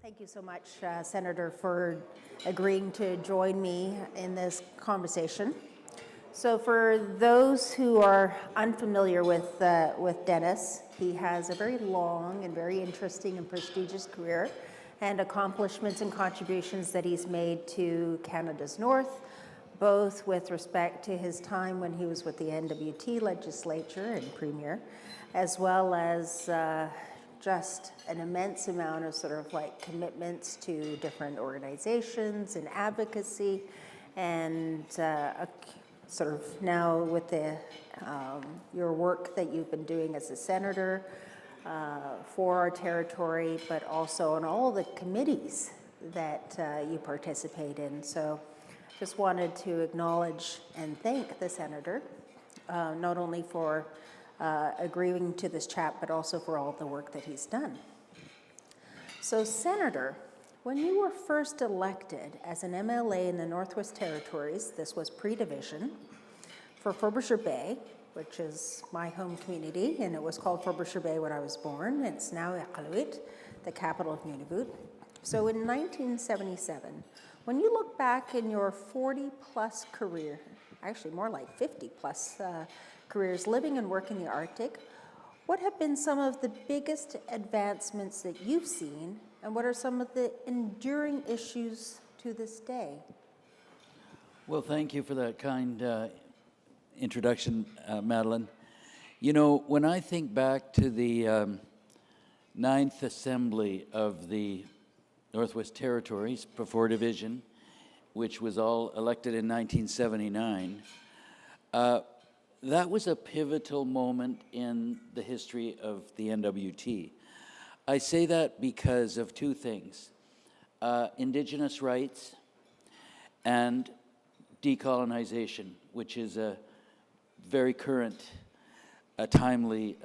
Thank you so much, Senator, for agreeing to join me in this conversation. So for those who are unfamiliar with Dennis, he has a very long and very interesting and prestigious career and accomplishments and contributions that he's made to Canada's North, both with respect to his time when he was with the NWT legislature and premier, as well as just an immense amount of sort of like commitments to different organizations and advocacy, and sort of now with the your work that you've been doing as a senator for our territory, but also on all the committees that you participate in. So just wanted to acknowledge and thank the senator, not only for agreeing to this chat, but also for all the work that he's done. So, Senator, when you were first elected as an MLA in the Northwest Territories, this was pre-division, for Frobisher Bay, which is my home community, and it was called Frobisher Bay when I was born. It's now Iqaluit, the capital of Nunavut. So in 1977, when you look back in your 40-plus career, actually more like 50-plus careers living and working in the Arctic, what have been some of the biggest advancements that you've seen, and what are some of the enduring issues to this day? Well, thank you for that kind introduction, Madeleine. You know, when I think back to the 9th Assembly of the Northwest Territories, before division, which was all elected in 1979, that was a pivotal moment in the history of the NWT. I say that because of two things, Indigenous rights and decolonization, which is a very current, timely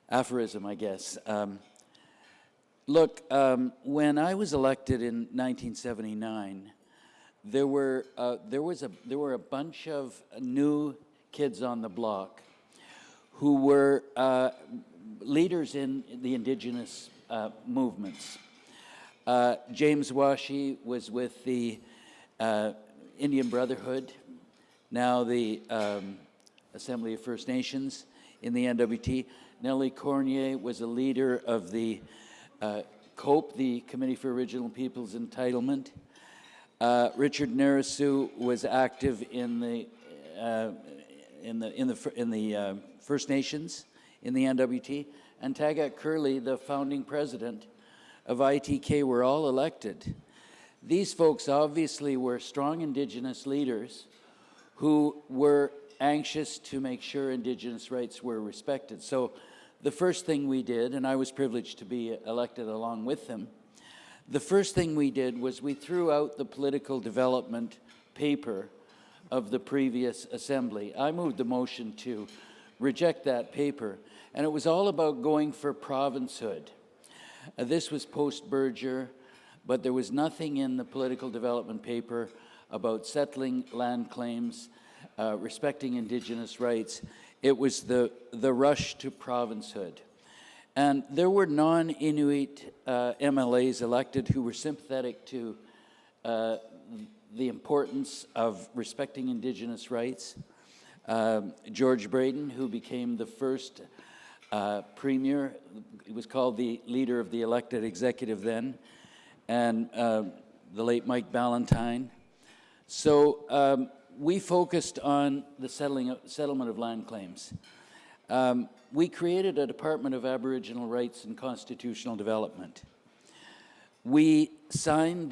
aphorism, I guess. Look, when I was elected in 1979, there were a bunch of new kids on the block who were leaders in the Indigenous movements. James Washi was with the Indian Brotherhood, now the Assembly of First Nations in the NWT. Nellie Cornier was a leader of the COPE, the Committee for Original Peoples Entitlement. Richard Narasu was active in the First Nations in the NWT, and Tagat Curley, the founding president of ITK, were all elected. These folks obviously were strong Indigenous leaders who were anxious to make sure Indigenous rights were respected. So the first thing we did, and I was privileged to be elected along with them, the first thing we did was we threw out the political development paper of the previous assembly. I moved the motion to reject that paper, and it was all about going for provincehood. This was post-Berger, but there was nothing in the political development paper about settling land claims, respecting Indigenous rights. It was the rush to provincehood. And there were non-Inuit MLAs elected who were sympathetic to the importance of respecting Indigenous rights. George Braden, who became the first premier, he was called the leader of the elected executive then, and the late Mike Ballantyne. So we focused on the settlement of land claims. We created a Department of Aboriginal Rights and Constitutional Development. We signed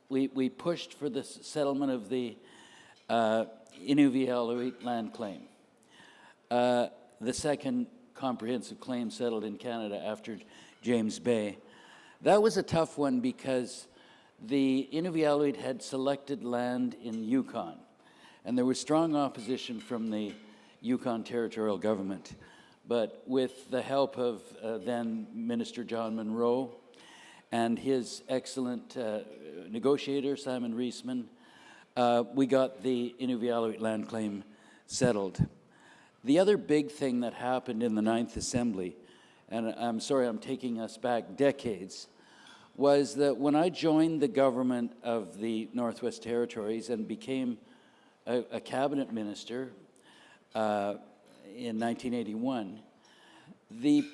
we pushed for the settlement of the Inuvialuit land claim, the second comprehensive claim settled in Canada after James Bay. That was a tough one because the Inuvialuit had selected land in Yukon, and there was strong opposition from the Yukon territorial government. But with the help of then Minister John Munro and his excellent negotiator, Simon Reisman, we got the Inuvialuit land claim settled. The other big thing that happened in the 9th Assembly, and I'm sorry I'm taking us back decades, was that when I joined the government of the Northwest Territories and became a cabinet minister in 1981, the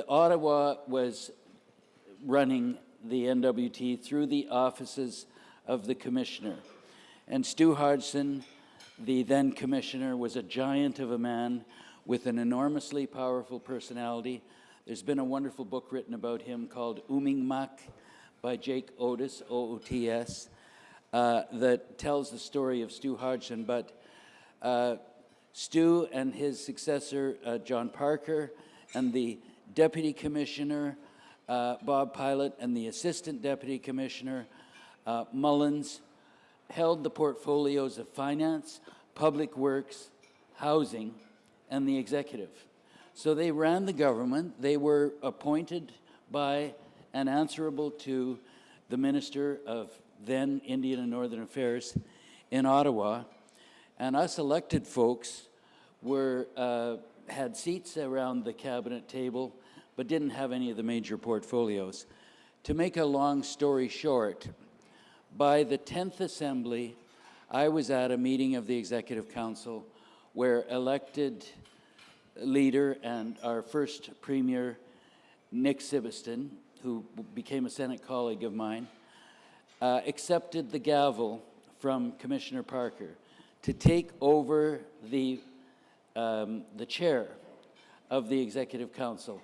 Ottawa was running the NWT through the offices of the commissioner. And Stu Hodgson, the then commissioner, was a giant of a man with an enormously powerful personality. There's been a wonderful book written about him called Umingmak by Jake Otis, O-O-T-S, that tells the story of Stu Hodgson. But Stu and his successor, John Parker, and the deputy commissioner, Bob Pilot, and the assistant deputy commissioner, Mullins, held the portfolios of finance, public works, housing, and the executive. So they ran the government. They were appointed by and answerable to the Minister of then Indian and Northern Affairs in Ottawa. And us elected folks had seats around the cabinet table, but didn't have any of the major portfolios. To make a long story short, by the 10th Assembly, I was at a meeting of the Executive Council where elected leader and our first Premier, Nick Sibiston, who became a Senate colleague of mine, accepted the gavel from Commissioner Parker to take over the chair of the Executive Council.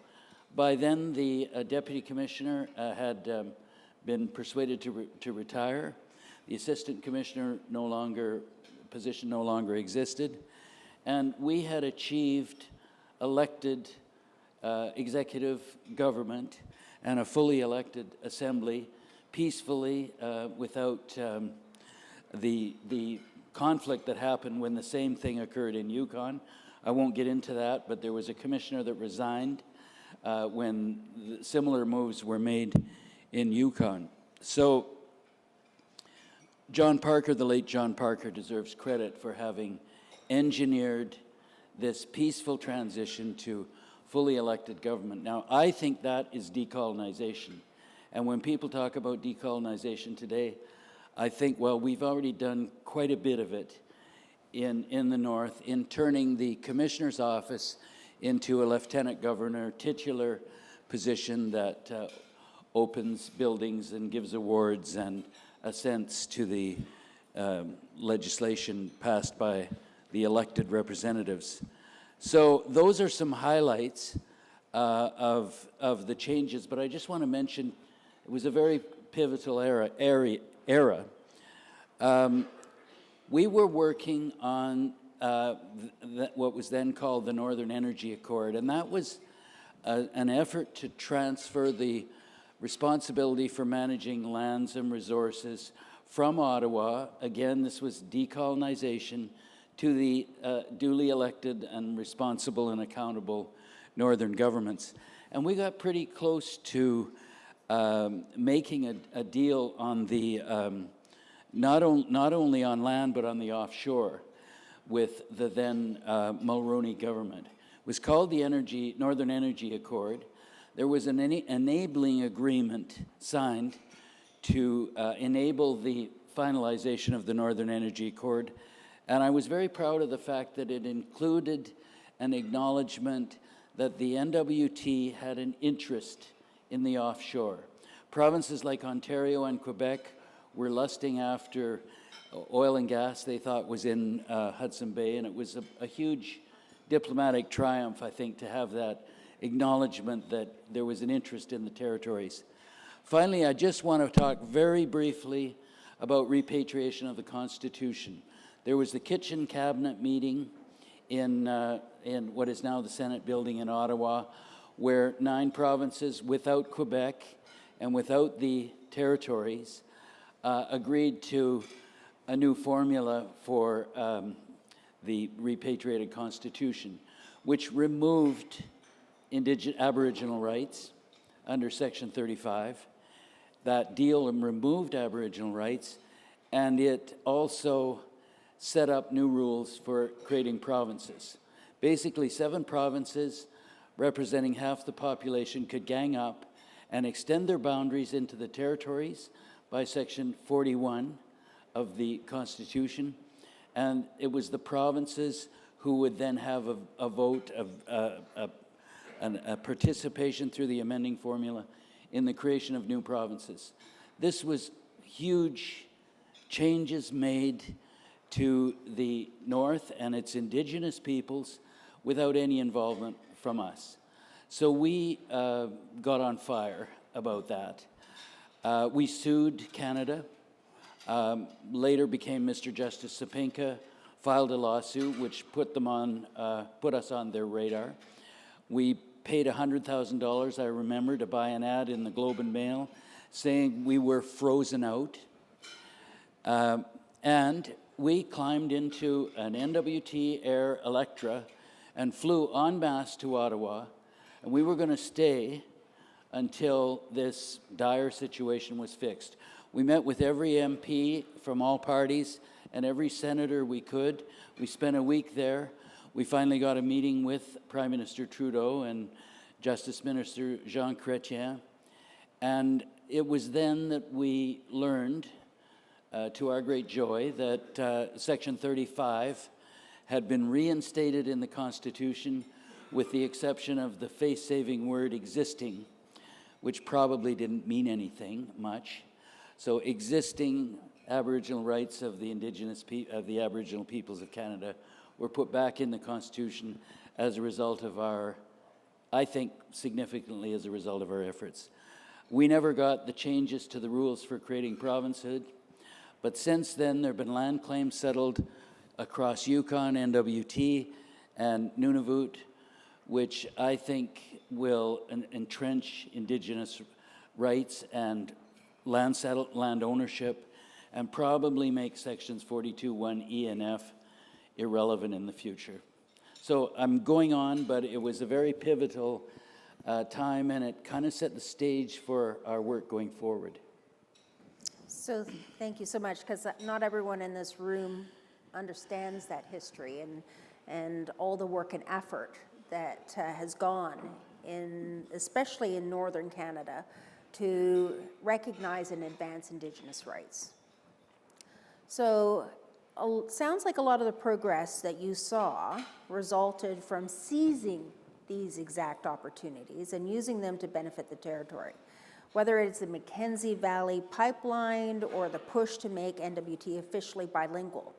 By then, the deputy commissioner had been persuaded to retire. The assistant commissioner position no longer existed, and we had achieved elected executive government and a fully elected assembly peacefully without the conflict that happened when the same thing occurred in Yukon. I won't get into that, but there was a commissioner that resigned when similar moves were made in Yukon. So John Parker, the late John Parker, deserves credit for having engineered this peaceful transition to fully elected government. Now, I think that is decolonization. And when people talk about decolonization today, I think, well, we've already done quite a bit of it in the North in turning the commissioner's office into a lieutenant governor titular position that opens buildings and gives awards and assents to the legislation passed by the elected representatives. So those are some highlights of the changes, but I just want to mention it was a very pivotal era. We were working on what was then called the Northern Energy Accord, and that was an effort to transfer the responsibility for managing lands and resources from Ottawa. Again, this was decolonization to the duly elected and responsible and accountable northern governments. And we got pretty close to making a deal on the, not only on land, but on the offshore with the then Mulroney government. It was called the Northern Energy Accord. There was an enabling agreement signed to enable the finalization of the Northern Energy Accord. And I was very proud of the fact that it included an acknowledgement that the NWT had an interest in the offshore. Provinces like Ontario and Quebec were lusting after oil and gas they thought was in Hudson Bay, and it was a huge diplomatic triumph, I think, to have that acknowledgement that there was an interest in the territories. Finally, I just want to talk very briefly about repatriation of the Constitution. There was the Kitchen Cabinet meeting in what is now the Senate building in Ottawa, where 9 provinces without Quebec and without the territories agreed to a new formula for the repatriated Constitution, which removed Aboriginal rights under Section 35. That deal removed Aboriginal rights, and it also set up new rules for creating provinces. Basically, 7 provinces representing half the population could gang up and extend their boundaries into the territories by Section 41 of the Constitution. And it was the provinces who would then have a vote of a participation through the amending formula in the creation of new provinces. This was huge changes made to the North and its Indigenous peoples without any involvement from us. So we got on fire about that. We sued Canada, later became Mr. Justice Sapinka, filed a lawsuit which put us on their radar. We paid $100,000, I remember, to buy an ad in the Globe and Mail saying we were frozen out. And we climbed into an NWT Air Electra and flew en masse to Ottawa, and we were going to stay until this dire situation was fixed. We met with every MP from all parties and every senator we could. We spent a week there. We finally got a meeting with Prime Minister Trudeau and Justice Minister Jean Chrétien, and it was then that we learned, to our great joy, that Section 35 had been reinstated in the Constitution with the exception of the face-saving word existing, which probably didn't mean anything much. So existing Aboriginal rights of the Aboriginal peoples of Canada were put back in the Constitution as a result of I think significantly as a result of our efforts. We never got the changes to the rules for creating provincehood, but since then there have been land claims settled across Yukon, NWT, and Nunavut, which I think will entrench Indigenous rights and land ownership, and probably make Sections 42(1)(e) and F irrelevant in the future. So I'm going on, but it was a very pivotal time, and it kind of set the stage for our work going forward. So thank you so much, because not everyone in this room understands that history and all the work and effort that has gone especially in northern Canada, to recognize and advance Indigenous rights. So sounds like a lot of the progress that you saw resulted from seizing these exact opportunities and using them to benefit the territory. Whether it's the Mackenzie Valley Pipeline or the push to make NWT officially bilingual.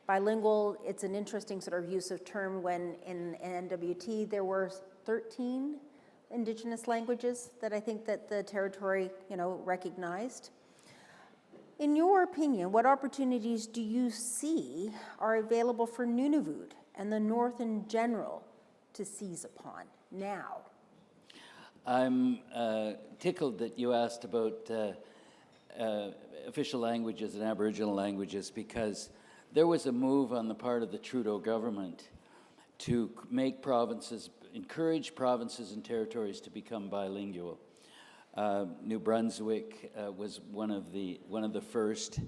Bilingual, it's an interesting sort of use of term when in NWT there were 13 Indigenous languages that I think that the territory, recognized. In your opinion, what opportunities do you see are available for Nunavut and the North in general to seize upon now? I'm tickled that you asked about official languages and Aboriginal languages, because there was a move on the part of the Trudeau government to encourage provinces and territories to become bilingual. New Brunswick was one of the first,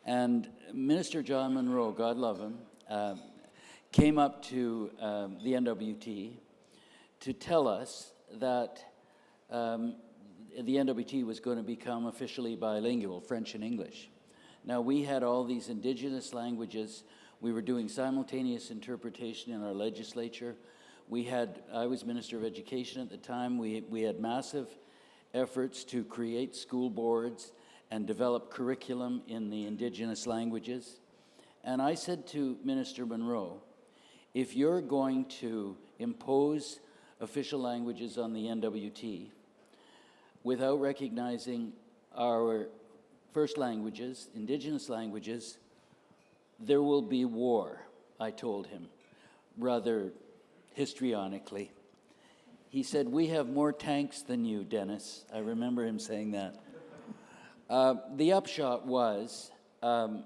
and Minister John Munro, God love him, came up to the NWT to tell us that the NWT was going to become officially bilingual, French and English. Now, we had all these Indigenous languages. We were doing simultaneous interpretation in our legislature. I was Minister of Education at the time. We had massive efforts to create school boards and develop curriculum in the Indigenous languages. And I said to Minister Munro, if you're going to impose official languages on the NWT without recognizing our first languages, Indigenous languages, there will be war, I told him, rather histrionically. He said, we have more tanks than you, Dennis. I remember him saying that. The upshot was, the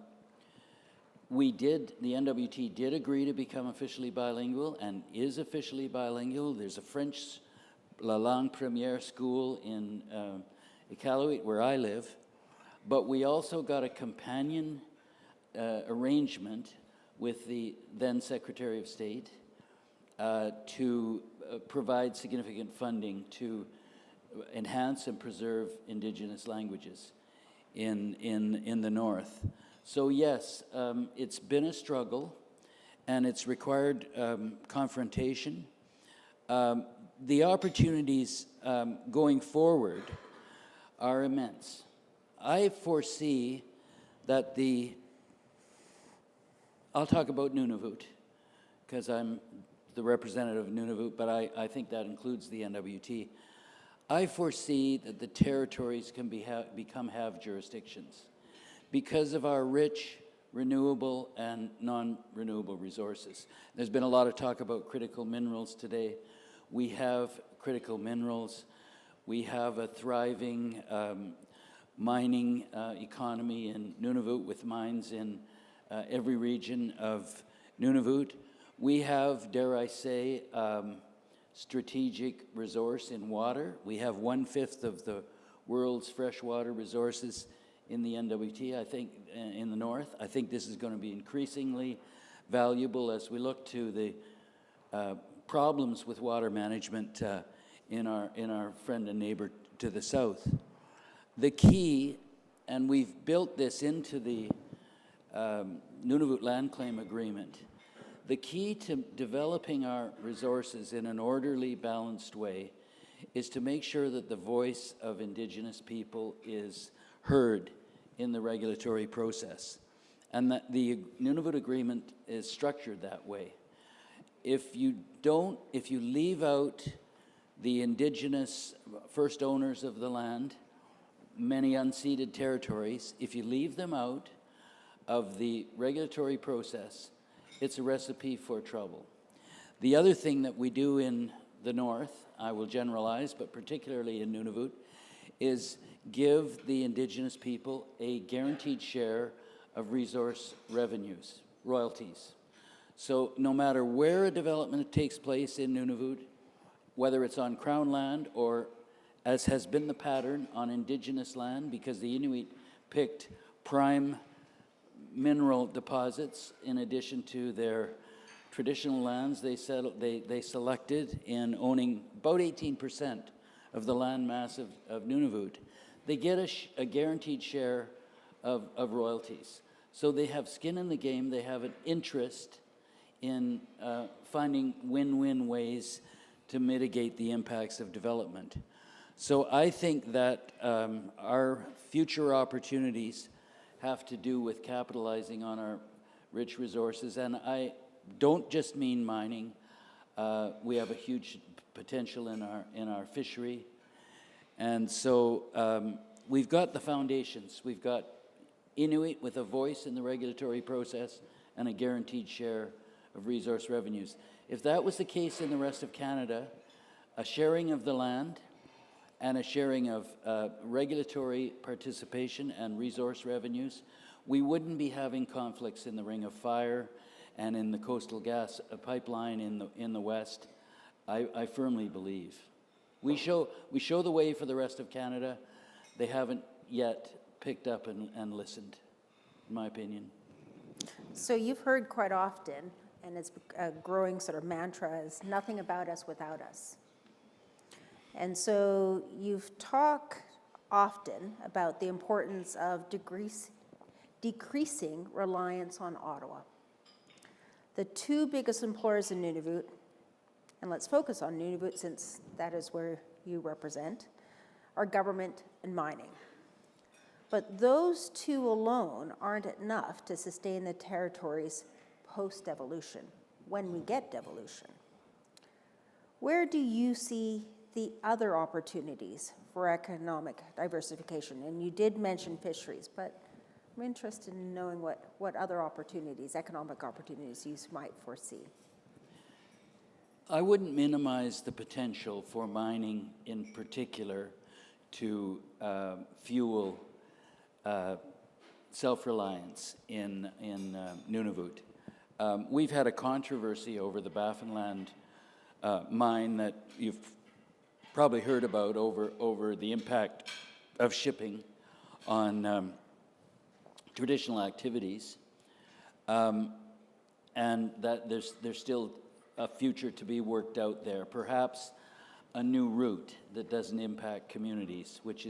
NWT did agree to become officially bilingual and is officially bilingual. There's a French La Langue Première school in Iqaluit, where I live, but we also got a companion arrangement with the then Secretary of State to provide significant funding to enhance and preserve Indigenous languages in the North. So yes, it's been a struggle, and it's required confrontation. The opportunities going forward are immense. I foresee that I'll talk about Nunavut, because I'm the representative of Nunavut, but I think that includes the NWT. I foresee that the territories can have jurisdictions because of our rich renewable and non-renewable resources. There's been a lot of talk about critical minerals today. We have critical minerals. We have a thriving mining economy in Nunavut, with mines in every region of Nunavut. We have, dare I say, strategic resource in water. We have 1/5 of the world's freshwater resources in the NWT, I think, in the North. I think this is going to be increasingly valuable as we look to the problems with water management in our friend and neighbor to the south. The key, and we've built this into the Nunavut Land Claim Agreement, the key to developing our resources in an orderly, balanced way is to make sure that the voice of Indigenous people is heard in the regulatory process, and that the Nunavut Agreement is structured that way. If you leave out the Indigenous first owners of the land, many unceded territories, if you leave them out of the regulatory process, it's a recipe for trouble. The other thing that we do in the North, I will generalize, but particularly in Nunavut, is give the Indigenous people a guaranteed share of resource revenues, royalties. So no matter where a development takes place in Nunavut, whether it's on Crown land or, as has been the pattern, on Indigenous land, because the Inuit picked prime mineral deposits in addition to their traditional lands they selected in owning about 18% of the land mass of Nunavut. They get a guaranteed share of royalties. So they have skin in the game. They have an interest in finding win-win ways to mitigate the impacts of development. So I think that our future opportunities have to do with capitalizing on our rich resources. And I don't just mean mining. We have a huge potential in our fishery. And so we've got the foundations. We've got Inuit with a voice in the regulatory process and a guaranteed share of resource revenues. If that was the case in the rest of Canada, a sharing of the land and a sharing of regulatory participation and resource revenues, we wouldn't be having conflicts in the Ring of Fire and in the Coastal Gas Pipeline in the West. I firmly believe. We show the way for the rest of Canada. They haven't yet picked up and listened, in my opinion. So you've heard quite often, and it's a growing sort of mantra, is nothing about us without us. And so you've talked often about the importance of decreasing reliance on Ottawa. The two biggest employers in Nunavut, and let's focus on Nunavut since that is where you represent, are government and mining. But those two alone aren't enough to sustain the territories post-devolution, when we get devolution. Where do you see the other opportunities for economic diversification? And you did mention fisheries, but I'm interested in knowing what other opportunities, economic opportunities, you might foresee. I wouldn't minimize the potential for mining in particular to fuel self-reliance in Nunavut. We've had a controversy over the Baffinland mine that you've probably heard about over the impact of shipping on traditional activities, and that there's still a future to be worked out there. Perhaps a new route that doesn't impact communities, which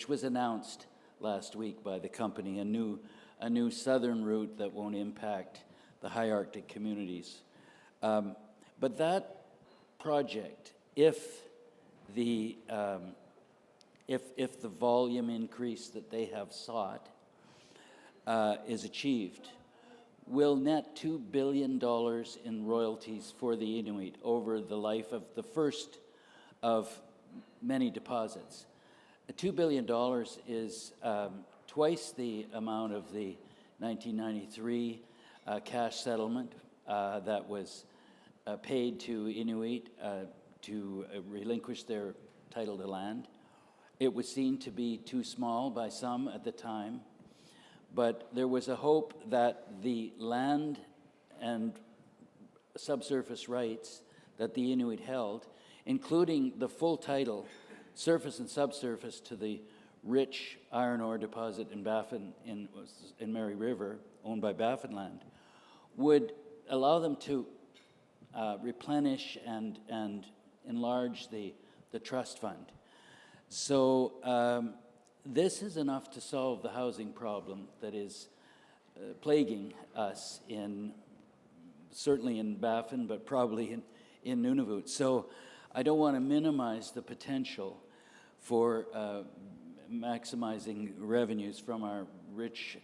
was announced last week by the company, a new southern route that won't impact the high Arctic communities. But that project, if the volume increase that they have sought is achieved, will net $2 billion in royalties for the Inuit over the life of the first of many deposits. $2 billion is twice the amount of the 1993 cash settlement that was paid to Inuit to relinquish their title to land. It was seen to be too small by some at the time, but there was a hope that the land and subsurface rights that the Inuit held, including the full title, surface and subsurface, to the rich iron ore deposit in Baffin in Mary River, owned by Baffinland, would allow them to replenish and enlarge the trust fund. So this is enough to solve the housing problem that is plaguing us certainly in Baffin, but probably in Nunavut. So I don't want to minimize the potential for maximizing revenues from our rich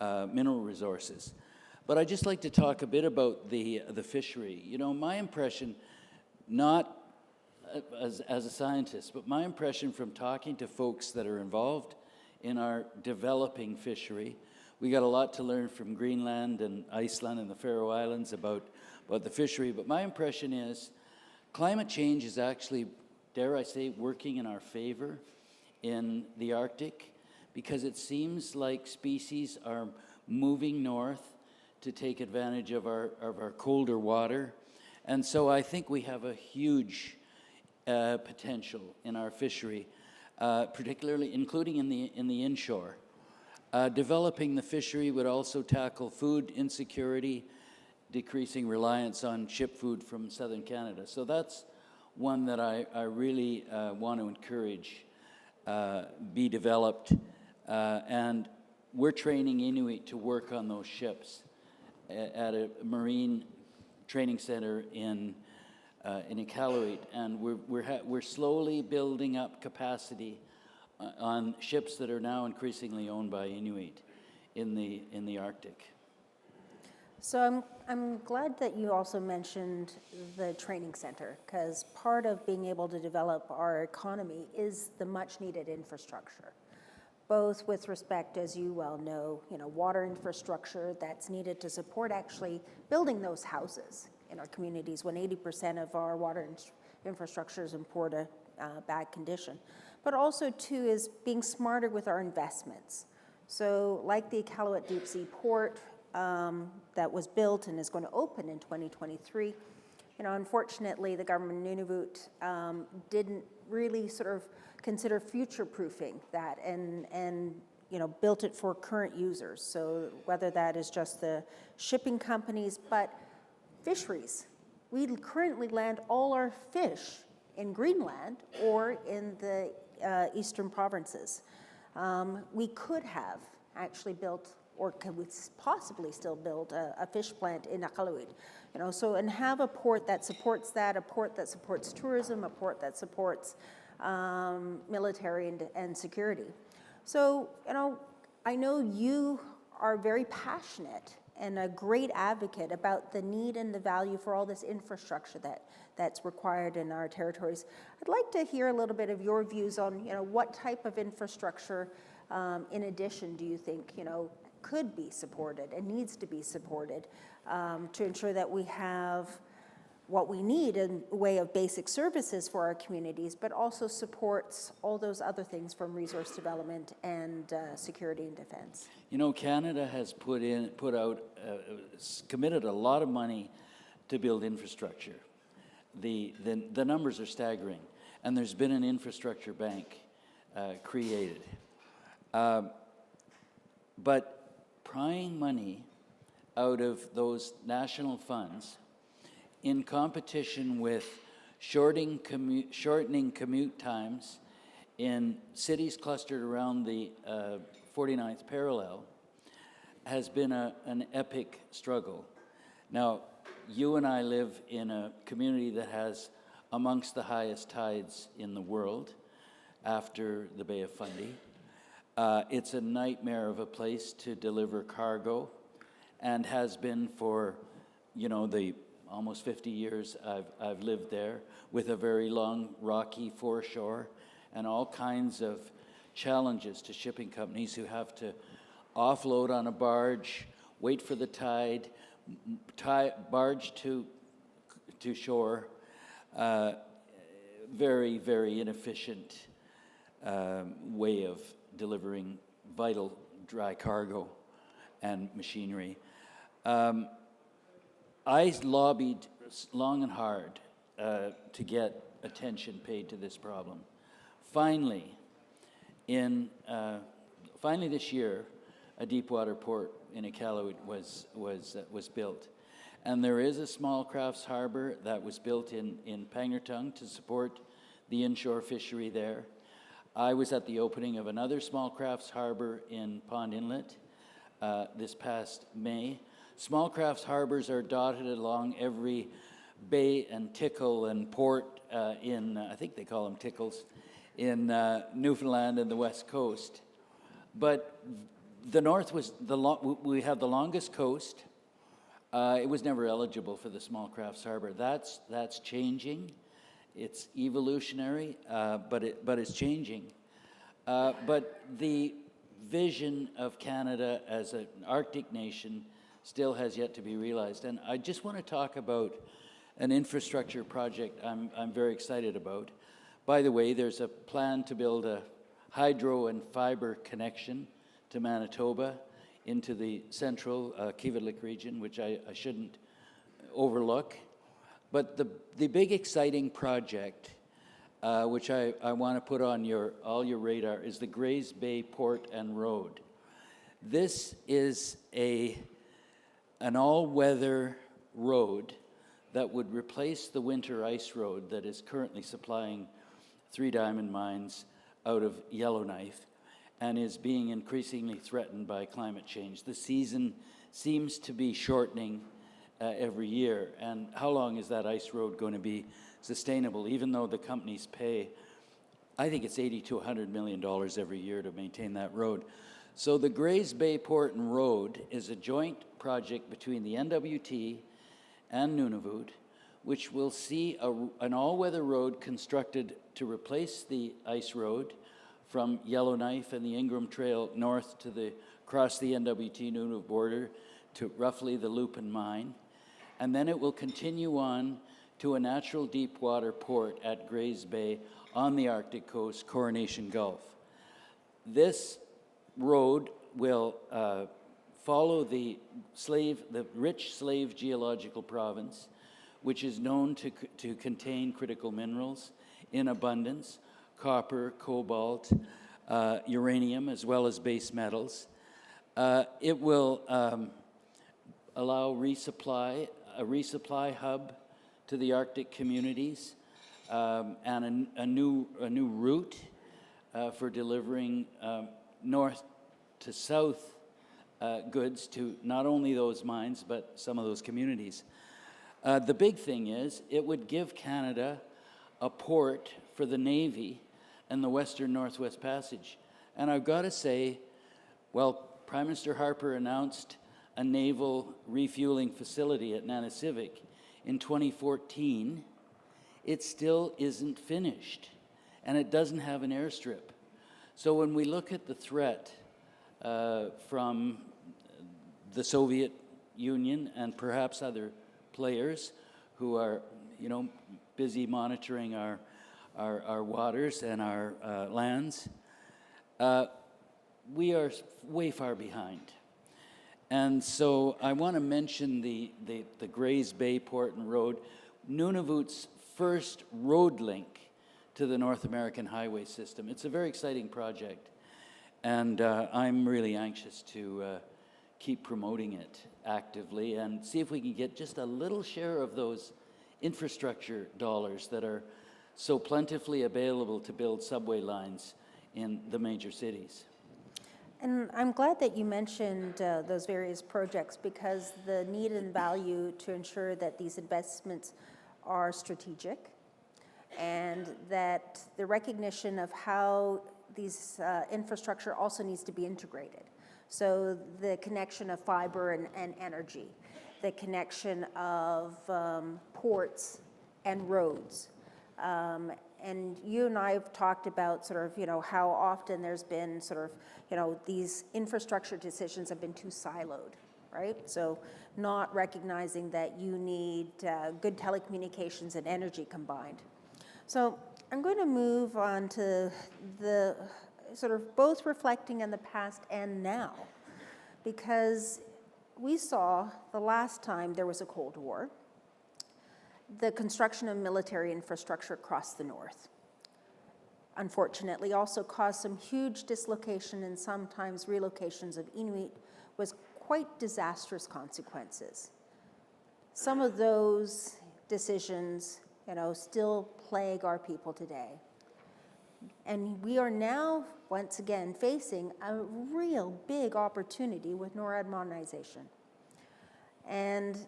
mineral resources. But I'd just like to talk a bit about the fishery. You know, my impression, not as a scientist, but my impression from talking to folks that are involved in our developing fishery, we got a lot to learn from Greenland and Iceland and the Faroe Islands about the fishery, but my impression is climate change is actually, dare I say, working in our favor in the Arctic, because it seems like species are moving north to take advantage of our colder water. And so I think we have a huge potential in our fishery, particularly including in the inshore. Developing the fishery would also tackle food insecurity, decreasing reliance on ship food from southern Canada. So that's one that I really want to encourage be developed. And we're training Inuit to work on those ships at a marine training center in Iqaluit, and we're slowly building up capacity on ships that are now increasingly owned by Inuit in the Arctic. So I'm glad that you also mentioned the training center, because part of being able to develop our economy is the much needed infrastructure, both with respect, as you well know, water infrastructure that's needed to support actually building those houses in our communities when 80% of our water infrastructure is in poor to bad condition. But also too is being smarter with our investments. So like the Iqaluit Deep Sea Port that was built and is going to open in 2023, unfortunately the government of Nunavut didn't really sort of consider future-proofing that and built it for current users. So whether that is just the shipping companies, but fisheries. We currently land all our fish in Greenland or in the eastern provinces. We could have actually built, or could we possibly still build a fish plant in Iqaluit, and have a port that supports that, a port that supports tourism, a port that supports military and security. So, I know you are very passionate and a great advocate about the need and the value for all this infrastructure that's required in our territories. I'd like to hear a little bit of your views on, what type of infrastructure, in addition, do you think, could be supported and needs to be supported to ensure that we have what we need in way of basic services for our communities, but also supports all those other things from resource development and security and defense. Canada has committed a lot of money to build infrastructure. The numbers are staggering, and there's been an infrastructure bank created. But prying money out of those national funds in competition with shortening commute times in cities clustered around the 49th parallel, has been an epic struggle. Now, you and I live in a community that has amongst the highest tides in the world after the Bay of Fundy. It's a nightmare of a place to deliver cargo, and has been for, the almost 50 years I've lived there, with a very long, rocky foreshore, and all kinds of challenges to shipping companies who have to offload on a barge, wait for the tide, barge to shore. Very, very inefficient way of delivering vital dry cargo and machinery. I lobbied long and hard to get attention paid to this problem. Finally, this year, a deepwater port in Iqaluit was built. And there is a small crafts harbor that was built in Pangnirtung to support the inshore fishery there. I was at the opening of another small crafts harbor in Pond Inlet this past May. Small crafts harbors are dotted along every bay and tickle and port I think they call them tickles, in Newfoundland and the West Coast. But the north was we have the longest coast. It was never eligible for the small crafts harbor. That's changing. It's evolutionary, but it's changing. But the vision of Canada as an Arctic nation still has yet to be realized. And I just want to talk about an infrastructure project I'm very excited about. By the way, there's a plan to build a hydro and fiber connection to Manitoba into the central Kivalliq region, which I shouldn't overlook. But the big exciting project, which I want to put on all your radar, is the Grays Bay Port and Road. This is an all-weather road that would replace the winter ice road that is currently supplying Three Diamond mines out of Yellowknife, and is being increasingly threatened by climate change. The season seems to be shortening every year, and how long is that ice road going to be sustainable, even though the companies pay, I think it's $80 to $100 million every year to maintain that road. So the Grays Bay Port and Road is a joint project between the NWT and Nunavut, which will see an all-weather road constructed to replace the ice road from Yellowknife and the Ingram Trail north across the NWT Nunavut border to roughly the Lupin mine. And then it will continue on to a natural deep water port at Grays Bay on the Arctic coast, Coronation Gulf. This road will follow the rich slave geological province, which is known to contain critical minerals in abundance: copper, cobalt, uranium, as well as base metals. It will allow a resupply hub to the Arctic communities, and a new route for delivering north to south goods to not only those mines, but some of those communities. The big thing is, it would give Canada a port for the Navy and the Western Northwest Passage. And I've got to say, well, Prime Minister Harper announced a naval refueling facility at Nunavut in 2014. It still isn't finished, and it doesn't have an airstrip. So when we look at the threat from the Soviet Union and perhaps other players who are, busy monitoring our waters and our lands, we are way far behind. And so I want to mention the Grays Bay Port and Road, Nunavut's first road link to the North American highway system. It's a very exciting project, and I'm really anxious to keep promoting it actively and see if we can get just a little share of those infrastructure dollars that are so plentifully available to build subway lines in the major cities. And I'm glad that you mentioned those various projects, because the need and value to ensure that these investments are strategic, and that the recognition of how these infrastructure also needs to be integrated. So the connection of fiber and energy, the connection of ports and roads. And you and I have talked about sort of, how often there's been sort of, these infrastructure decisions have been too siloed, right? So not recognizing that you need good telecommunications and energy combined. So I'm going to move on to the sort of both reflecting on the past and now, because we saw the last time there was a Cold War, the construction of military infrastructure across the north. Unfortunately, also caused some huge dislocation and sometimes relocations of Inuit with quite disastrous consequences. Some of those decisions, still plague our people today. And we are now, once again, facing a real big opportunity with NORAD modernization. And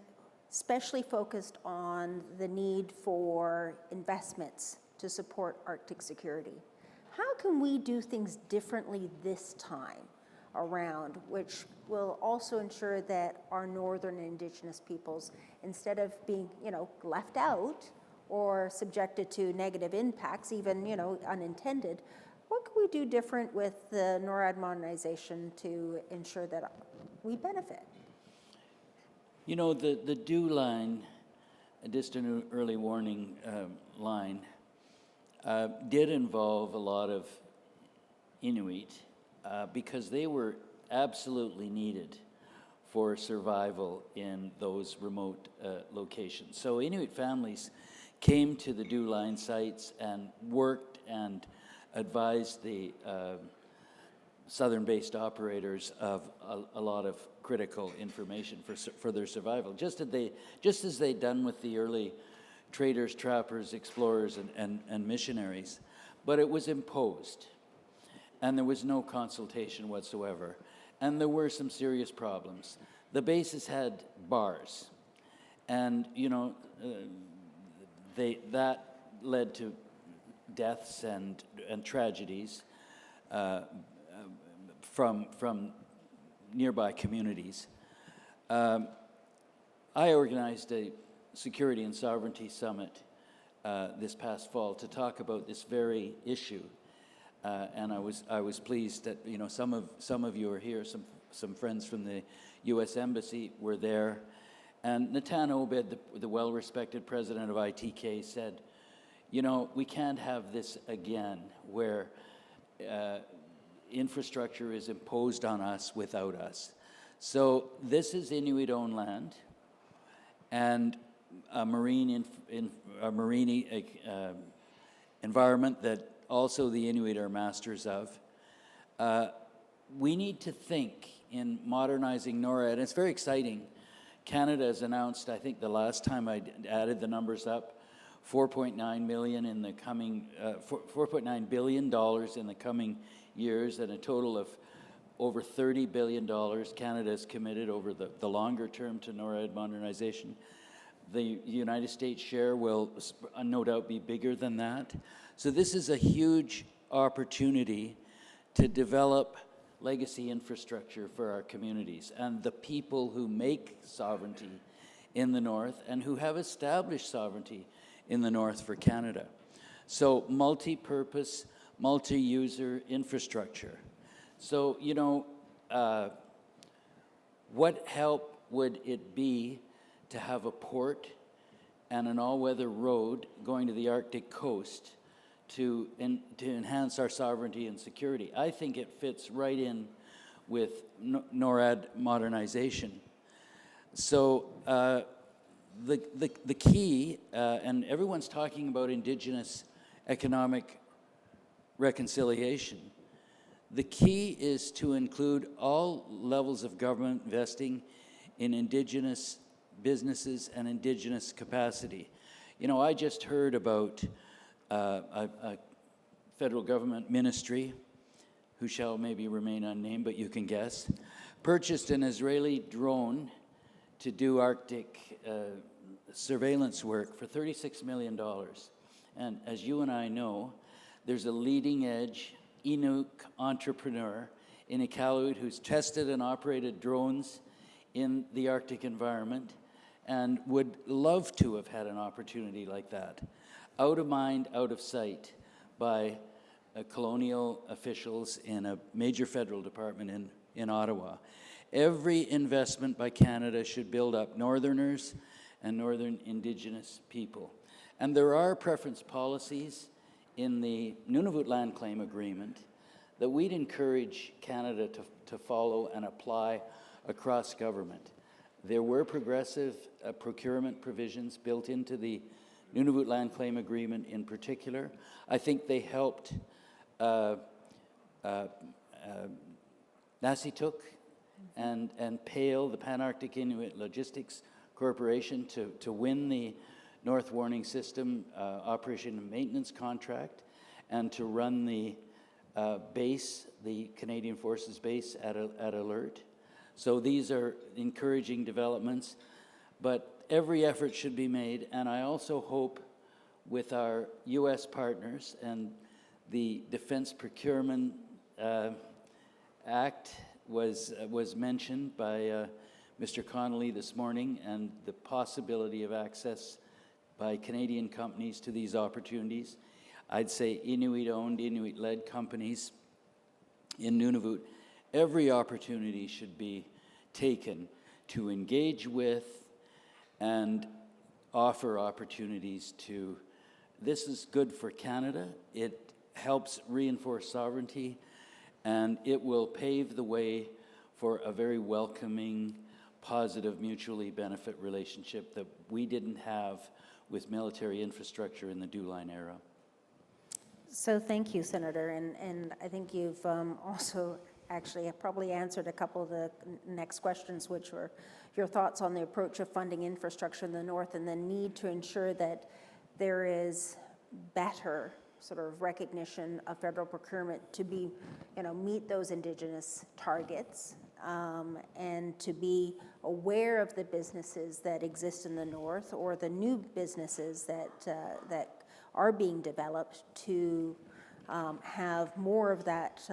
especially focused on the need for investments to support Arctic security. How can we do things differently this time around, which will also ensure that our northern Indigenous peoples, instead of being, left out or subjected to negative impacts, even, unintended, what can we do different with the NORAD modernization to ensure that we benefit? The DEW line, a distant early warning line, did involve a lot of Inuit because they were absolutely needed for survival in those remote locations. So Inuit families came to the DEW line sites and worked and advised the southern-based operators of a lot of critical information for their survival, just as they'd done with the early traders, trappers, explorers, and missionaries. But it was imposed, and there was no consultation whatsoever, and there were some serious problems. The bases had bars, and that led to deaths and tragedies from nearby communities. I organized a Security and Sovereignty Summit this past fall to talk about this very issue, and I was pleased that some of you are here. Some friends from the U.S. Embassy were there, and Natan Obed, the well-respected president of ITK, said, we can't have this again, where infrastructure is imposed on us without us. So this is Inuit-owned land, and a marine environment that also the Inuit are masters of. We need to think in modernizing NORAD, and it's very exciting. Canada has announced, I think the last time I added the numbers up, $4.9 million in the coming, $4.9 billion in the coming years, and a total of over $30 billion Canada has committed over the longer term to NORAD modernization. The United States share will no doubt be bigger than that. So this is a huge opportunity to develop legacy infrastructure for our communities and the people who make sovereignty in the North and who have established sovereignty in the North for Canada. So multi-purpose, multi-user infrastructure. So, what help would it be to have a port and an all-weather road going to the Arctic coast to enhance our sovereignty and security? I think it fits right in with NORAD modernization. So the key, and everyone's talking about Indigenous economic reconciliation, the key is to include all levels of government investing in Indigenous businesses and Indigenous capacity. You know, I just heard about a federal government ministry, who shall maybe remain unnamed, but you can guess, purchased an Israeli drone to do Arctic surveillance work for $36 million. And as you and I know, there's a leading edge Inuk entrepreneur in Iqaluit who's tested and operated drones in the Arctic environment and would love to have had an opportunity like that. Out of mind, out of sight by colonial officials in a major federal department in Ottawa. Every investment by Canada should build up Northerners and Northern Indigenous people. And there are preference policies in the Nunavut Land Claim Agreement that we'd encourage Canada to follow and apply across government. There were progressive procurement provisions built into the Nunavut Land Claim Agreement in particular. I think they helped Nasituk and Pale, the Pan-Arctic Inuit Logistics Corporation, to win the North Warning System operation and maintenance contract and to run the base, the Canadian Forces base at Alert. So these are encouraging developments, but every effort should be made, and I also hope with our U.S. partners, and the Defense Procurement Act was mentioned by Mr. Connolly this morning, and the possibility of access by Canadian companies to these opportunities. I'd say Inuit-owned, Inuit-led companies in Nunavut. Every opportunity should be taken to engage with and offer opportunities to. This is good for Canada. It helps reinforce sovereignty, and it will pave the way for a very welcoming, positive, mutually benefit relationship that we didn't have with military infrastructure in the DuLine era. So thank you, Senator, and I think you've also actually probably answered a couple of the next questions, which were your thoughts on the approach of funding infrastructure in the North and the need to ensure that there is better sort of recognition of federal procurement to be, meet those Indigenous targets, and to be aware of the businesses that exist in the North or the new businesses that are being developed to have more of that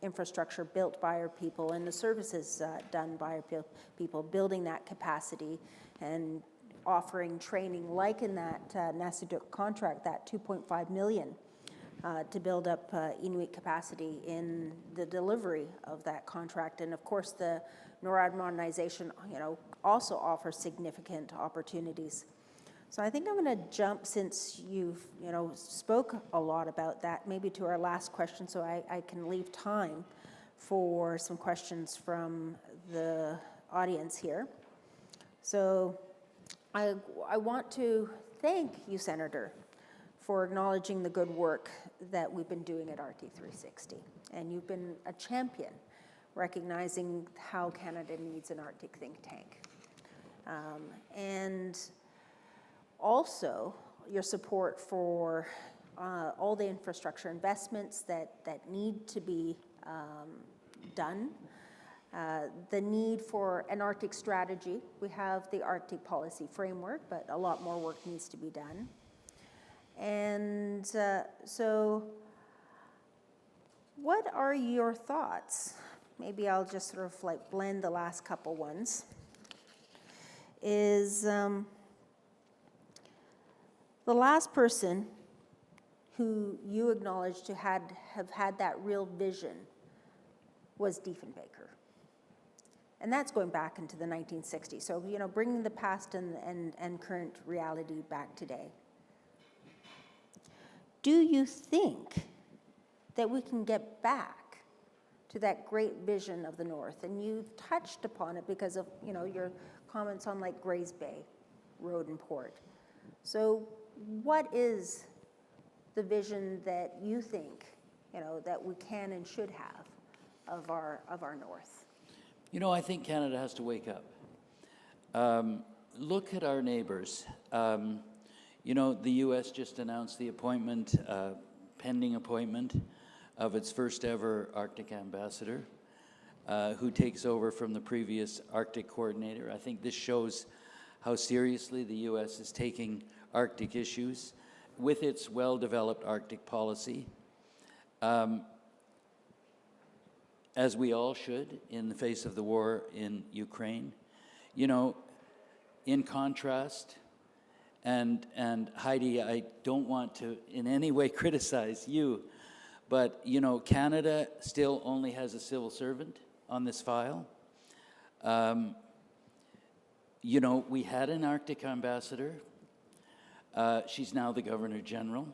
infrastructure built by our people and the services done by our people, building that capacity and offering training like in that Nasituk contract, that $2.5 million to build up Inuit capacity in the delivery of that contract. And of course the NORAD modernization also offers significant opportunities. So I think I'm going to jump, since you've spoke a lot about that, maybe to our last question, so I can leave time for some questions from the audience here. So I want to thank you, Senator, for acknowledging the good work that we've been doing at Arctic360. And you've been a champion, recognizing how Canada needs an Arctic think tank. And also your support for all the infrastructure investments that need to be done. The need for an Arctic strategy. We have the Arctic policy framework, but a lot more work needs to be done. And so what are your thoughts? Maybe I'll just sort of like blend the last couple ones. Is the last person who you acknowledged to have had that real vision was Diefenbaker. And that's going back into the 1960s. So, bringing the past and current reality back today. Do you think that we can get back to that great vision of the North? And you've touched upon it because of, your comments on like Grays Bay Road and Port. So what is the vision that you think, that we can and should have of our North? I think Canada has to wake up. Look at our neighbors. You know, the U.S. just announced the appointment, pending appointment, of its first ever Arctic ambassador, who takes over from the previous Arctic coordinator. I think this shows how seriously the U.S. is taking Arctic issues with its well-developed Arctic policy, as we all should in the face of the war in Ukraine. You know, in contrast, and Heidi, I don't want to in any way criticize you, but, you know, Canada still only has a civil servant on this file. You know, we had an Arctic ambassador. She's now the Governor General.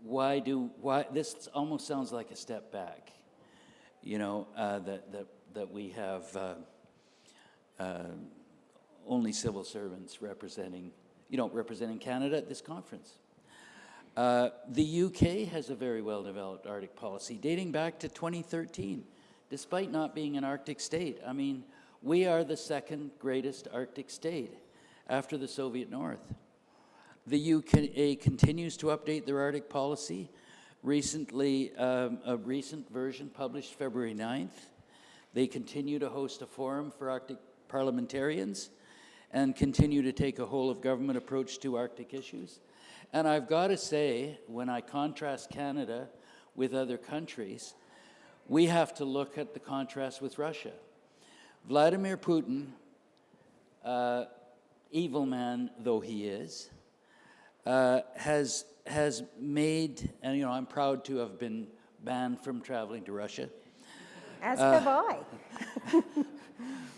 Why this almost sounds like a step back, you know, that we have only civil servants representing Canada at this conference. The UK has a very well-developed Arctic policy dating back to 2013, despite not being an Arctic state. I mean, we are the second greatest Arctic state after the Soviet North. The UK continues to update their Arctic policy. Recently, a recent version published February 9th. They continue to host a forum for Arctic parliamentarians and continue to take a whole-of-government approach to Arctic issues. And I've got to say, when I contrast Canada with other countries, we have to look at the contrast with Russia. Vladimir Putin, evil man though he is, has made, and you know, I'm proud to have been banned from traveling to Russia. As have I.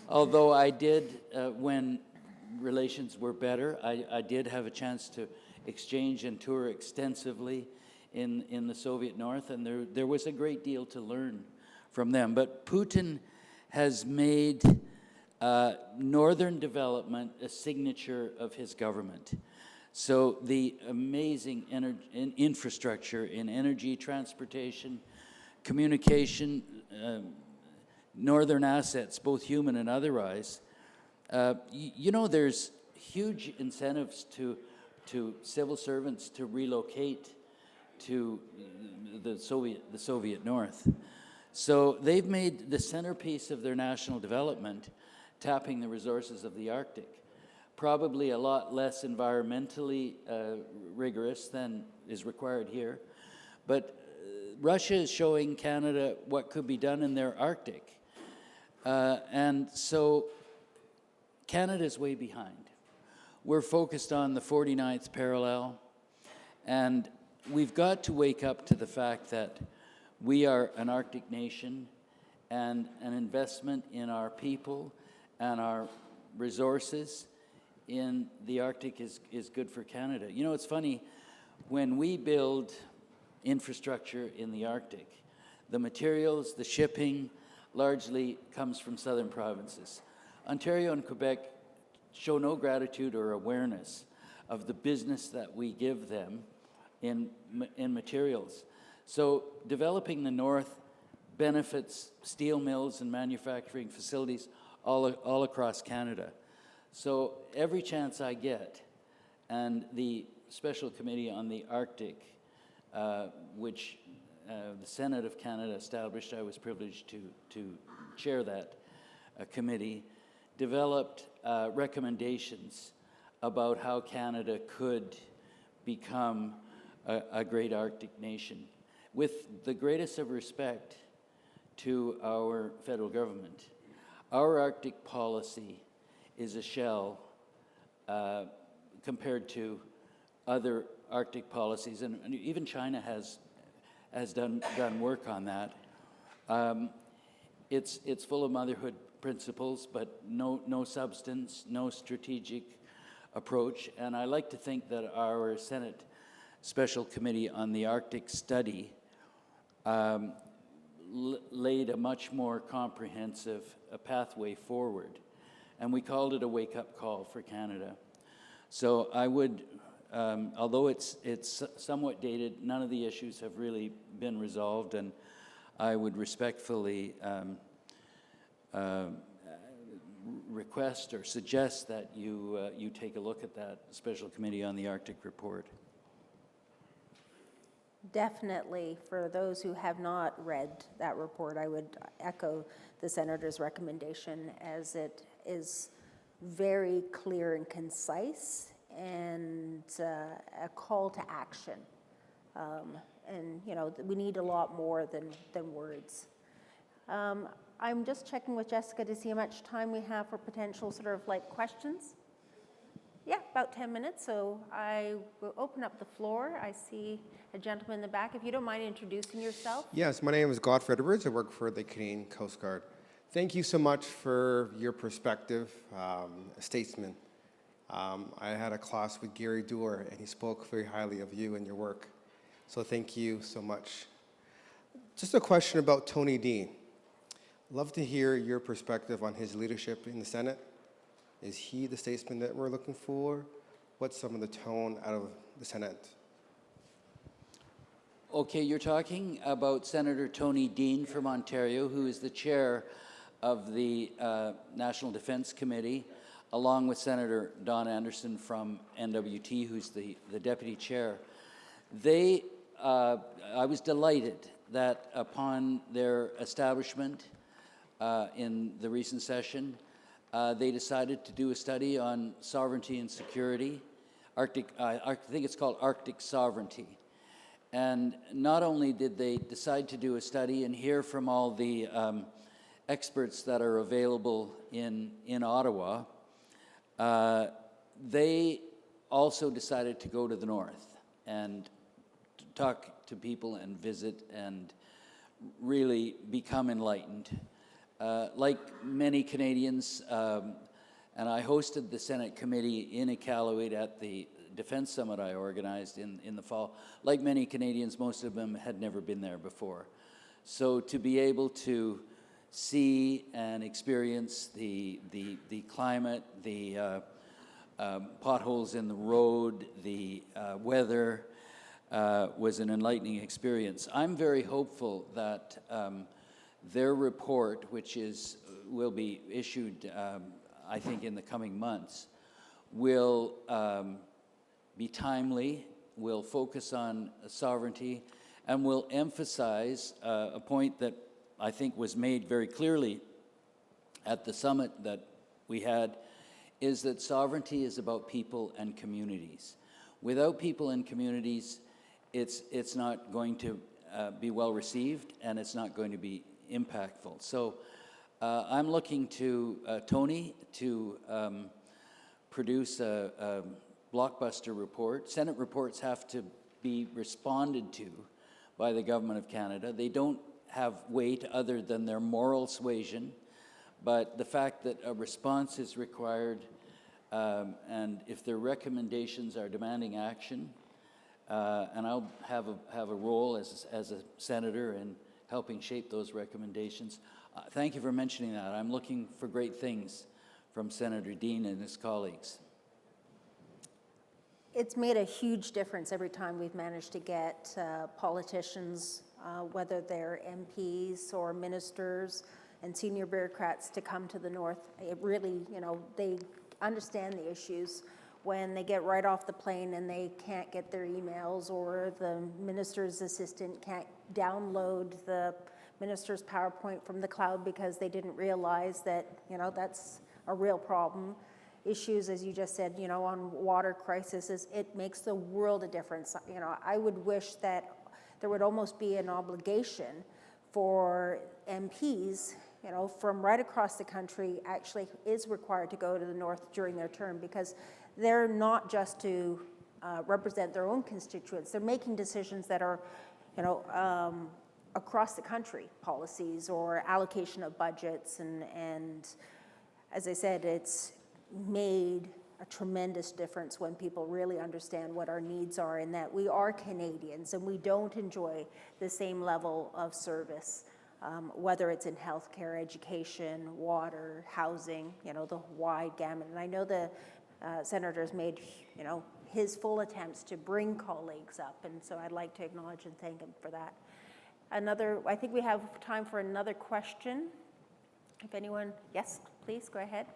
Although I did, when relations were better, I did have a chance to exchange and tour extensively in the Soviet North, and there was a great deal to learn from them. But Putin has made northern development a signature of his government. So the amazing infrastructure in energy, transportation, communication, northern assets, both human and otherwise, you know, there's huge incentives to civil servants to relocate to the Soviet North. So they've made the centerpiece of their national development tapping the resources of the Arctic. Probably a lot less environmentally rigorous than is required here. But Russia is showing Canada what could be done in their Arctic. And so Canada's way behind. We're focused on the 49th parallel, and we've got to wake up to the fact that we are an Arctic nation, and an investment in our people and our resources in the Arctic is good for Canada. You know, it's funny, when we build infrastructure in the Arctic, the materials, the shipping, largely comes from southern provinces. Ontario and Quebec show no gratitude or awareness of the business that we give them in materials. So developing the North benefits steel mills and manufacturing facilities all across Canada. So every chance I get, and the Special Committee on the Arctic, which the Senate of Canada established, I was privileged to chair that committee, developed recommendations about how Canada could become a great Arctic nation, with the greatest of respect to our federal government. Our Arctic policy is a shell compared to other Arctic policies, and even China has done work on that. It's full of motherhood principles, but no substance, no strategic approach. And I like to think that our Senate Special Committee on the Arctic Study laid a much more comprehensive pathway forward. And we called it a wake-up call for Canada. So I would, although it's somewhat dated, none of the issues have really been resolved, and request or suggest that you take a look at that special committee on the Arctic report. Definitely, for those who have not read that report, I would echo the Senator's recommendation, as it is very clear and concise, and a call to action. And, you know, we need a lot more than words. I'm just checking with Jessica to see how much time we have for potential sort of like questions. Yeah, about 10 minutes, so I will open up the floor. I see a gentleman in the back. If you don't mind introducing yourself. Yes, my name is Godfrey Edwards. I work for the Canadian Coast Guard. Thank you so much for your perspective, a statesman. I had a class with Gary Doer, and he spoke very highly of you and your work. So thank you so much. Just a question about Tony Dean. Love to hear your perspective on his leadership in the Senate. Is he the statesman that we're looking for? What's some of the tone out of the Senate? Okay, you're talking about Senator Tony Dean from Ontario, who is the chair of the National Defense Committee, along with Senator Don Anderson from NWT, who's the deputy chair. I was delighted that upon their establishment in the recent session, they decided to do a study on sovereignty and security, I think it's called Arctic sovereignty. And not only did they decide to do a study and hear from all the experts that are available in Ottawa, they also decided to go to the north and talk to people and visit and really become enlightened. Like many Canadians, and I hosted the Senate committee in Iqaluit at the Defense Summit I organized in the fall. Like many Canadians, most of them had never been there before. So to be able to see and experience the climate, the potholes in the road, the weather, was an enlightening experience. I'm very hopeful that their report, which will be issued, I think, in the coming months, will be timely, will focus on sovereignty, and will emphasize a point that I think was made very clearly at the summit that we had, is that sovereignty is about people and communities. Without people and communities, it's not going to be well received, and it's not going to be impactful. So I'm looking to Tony to produce a blockbuster report. Senate reports have to be responded to by the Government of Canada. They don't have weight other than their moral suasion, but the fact that a response is required, and if their recommendations are demanding action, and I'll have a role as a senator in helping shape those recommendations. Thank you for mentioning that. I'm looking for great things from Senator Dean and his colleagues. It's made a huge difference every time we've managed to get politicians, whether they're MPs or ministers and senior bureaucrats, to come to the north. It really, you know, they understand the issues when they get right off the plane and they can't get their emails, or the minister's assistant can't download the minister's PowerPoint from the cloud because they didn't realize that, you know, that's a real problem. Issues, as you just said, you know, on water crises, it makes the world a difference. You know, I would wish that there would almost be an obligation for MPs, you know, from right across the country, actually is required to go to the north during their term, because they're not just to represent their own constituents. They're making decisions that are, you know, across the country, policies or allocation of budgets, and as I said, it's made a tremendous difference when people really understand what our needs are, and that we are Canadians and we don't enjoy the same level of service, whether it's in healthcare, education, water, housing, you know, the wide gamut. And I know the Senator's made, you know, his full attempts to bring colleagues up, and so I'd like to acknowledge and thank him for that. I think we have time for another question. If anyone, yes, please, go ahead.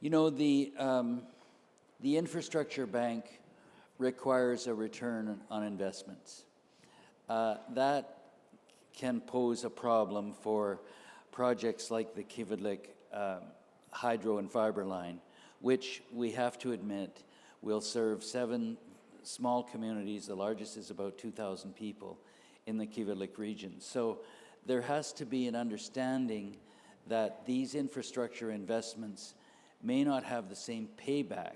You know, the infrastructure bank requires a return on investments. That can pose a problem for projects like the Kivalliq hydro and fiber line, which we have to admit will serve 7 small communities. The largest is about 2,000 people in the Kivalliq region. So there has to be an understanding that these infrastructure investments may not have the same payback,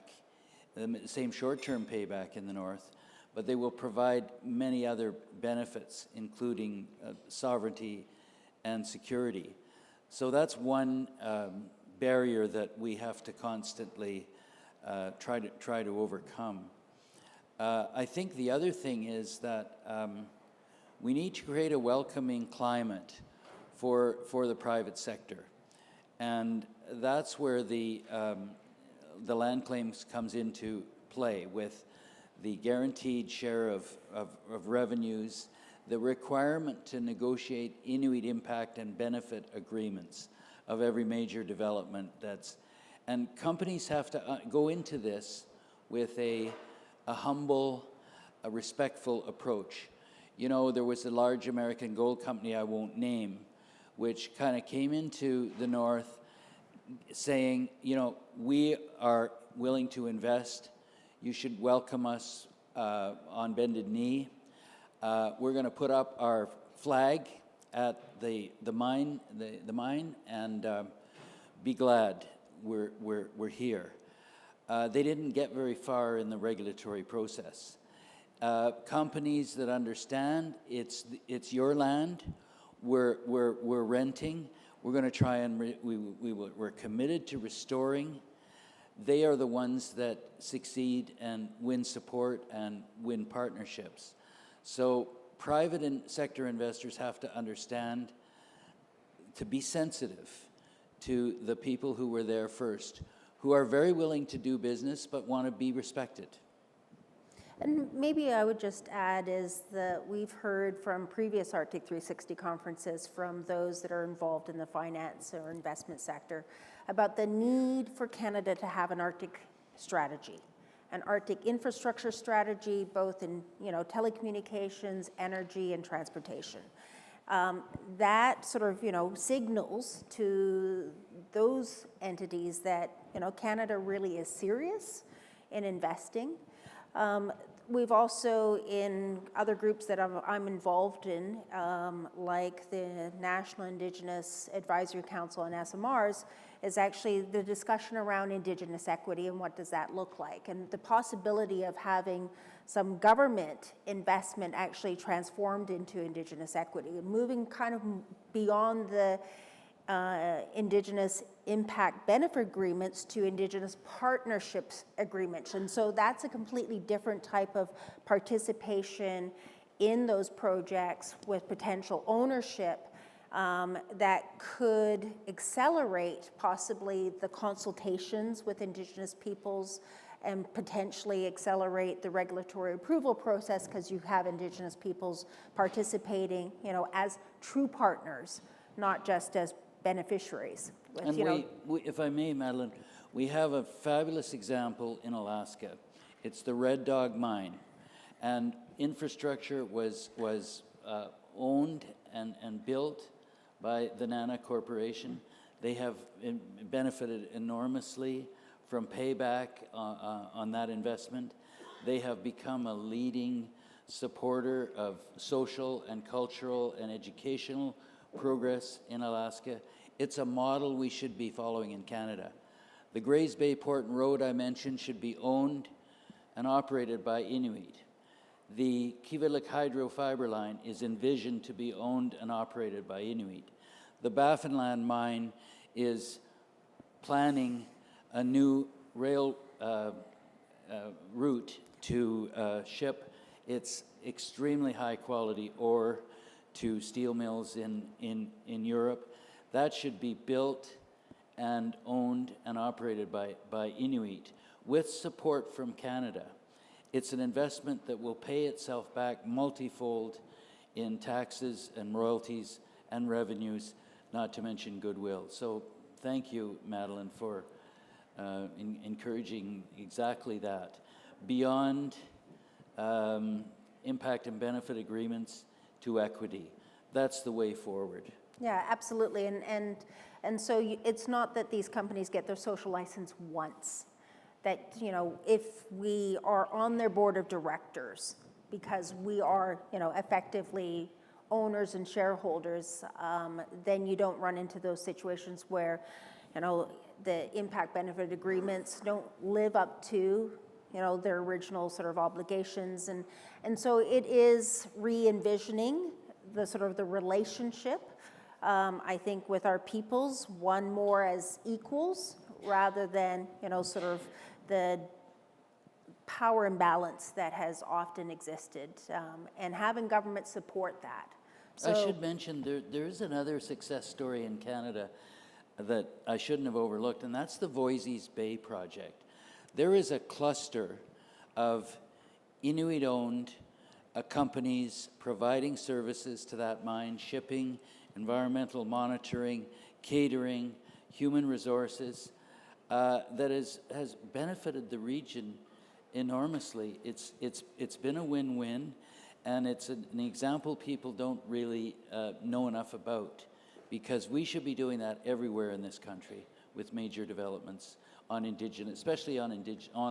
the same short-term payback in the north, but they will provide many other benefits, including sovereignty and security. So that's one barrier that we have to constantly try to overcome. I think the other thing is that we need to create a welcoming climate for the private sector, and that's where the land claims comes into play, with the guaranteed share of revenues, the requirement to negotiate Inuit impact and benefit agreements of every major development and companies have to go into this with a humble, a respectful approach. You know, there was a large American gold company I won't name, which kind of came into the north saying, you know, we are willing to invest. You should welcome us on bended knee. We're going to put up our flag at the mine, and be glad we're here. They didn't get very far in the regulatory process. Companies that understand it's your land, we're renting. We're going to try and we're committed to restoring. They are the ones that succeed and win support and win partnerships. So private sector investors have to understand to be sensitive to the people who were there first, who are very willing to do business but want to be respected. And maybe I would just add is that we've heard from previous Arctic360 conferences from those that are involved in the finance or investment sector about the need for Canada to have an Arctic strategy, an Arctic infrastructure strategy, both in telecommunications, energy, and transportation. That sort of signals to those entities that Canada really is serious in investing. We've also, in other groups that I'm involved in, like the National Indigenous Advisory Council and SMRs, is actually the discussion around Indigenous equity and what does that look like, and the possibility of having some government investment actually transformed into Indigenous equity, and moving kind of beyond the Indigenous impact benefit agreements to Indigenous partnerships agreements. And so that's a completely different type of participation in those projects with potential ownership that could accelerate possibly the consultations with Indigenous peoples and potentially accelerate the regulatory approval process, because you have Indigenous peoples participating, as true partners, not just as beneficiaries. And we, if I may, Madeleine, we have a fabulous example in Alaska. It's the Red Dog mine, and infrastructure was owned and built by the NANA Corporation. They have benefited enormously from payback on that investment. They have become a leading supporter of social and cultural and educational progress in Alaska. It's a model we should be following in Canada. The Grays Bay Port and Road I mentioned should be owned and operated by Inuit. The Kivalliq hydro fiber line is envisioned to be owned and operated by Inuit. The Baffinland mine is planning a new rail route to ship its extremely high quality ore to steel mills in Europe. That should be built and owned and operated by Inuit with support from Canada. It's an investment that will pay itself back multifold in taxes and royalties and revenues, not to mention goodwill. So thank you, Madeleine, for encouraging exactly that. Beyond impact and benefit agreements to equity. That's the way forward. Yeah, absolutely. And so it's not that these companies get their social license once. That, you know, if we are on their board of directors, because we are, you know, effectively owners and shareholders, then you don't run into those situations where, you know, the impact benefit agreements don't live up to, you know, their original sort of obligations. And so it is re-envisioning the sort of the relationship, I think, with our peoples, one more as equals rather than, you know, sort of the power imbalance that has often existed, and having government support that. So, I should mention there is another success story in Canada that I shouldn't have overlooked, and that's the Voisey's Bay project. There is a cluster of Inuit-owned companies providing services to that mine, shipping, environmental monitoring, catering, human resources, that has benefited the region enormously. It's been a win-win, and it's an example people don't really know enough about, because we should be doing that everywhere in this country with major developments on Indigenous, especially on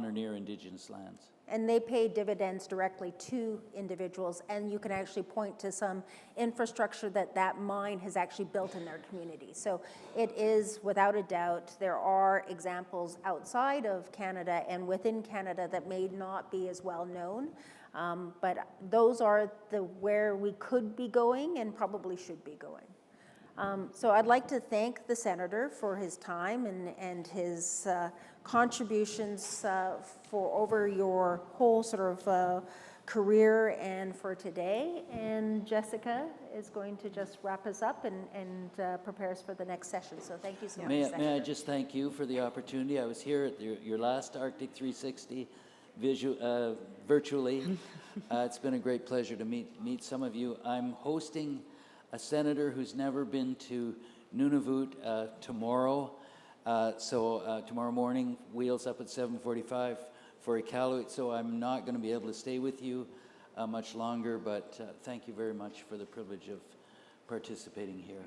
or near Indigenous lands. and they pay dividends directly to individuals, and you can actually point to some infrastructure that mine has actually built in their community. So it is, without a doubt, there are examples outside of Canada and within Canada that may not be as well known, but those are where we could be going and probably should be going. So I'd like to thank the Senator for his time and his contributions for over your whole sort of career and for today. And Jessica is going to just wrap us up and prepare us for the next session. So thank you so much, Senator. May I just thank you for the opportunity. I was here at your last Arctic 360 virtually. It's been a great pleasure to meet some of you. I'm hosting a senator who's never been to Nunavut tomorrow. So tomorrow morning, wheels up at 7:45 for Iqaluit. So I'm not going to be able to stay with you much longer, but thank you very much for the privilege of participating here.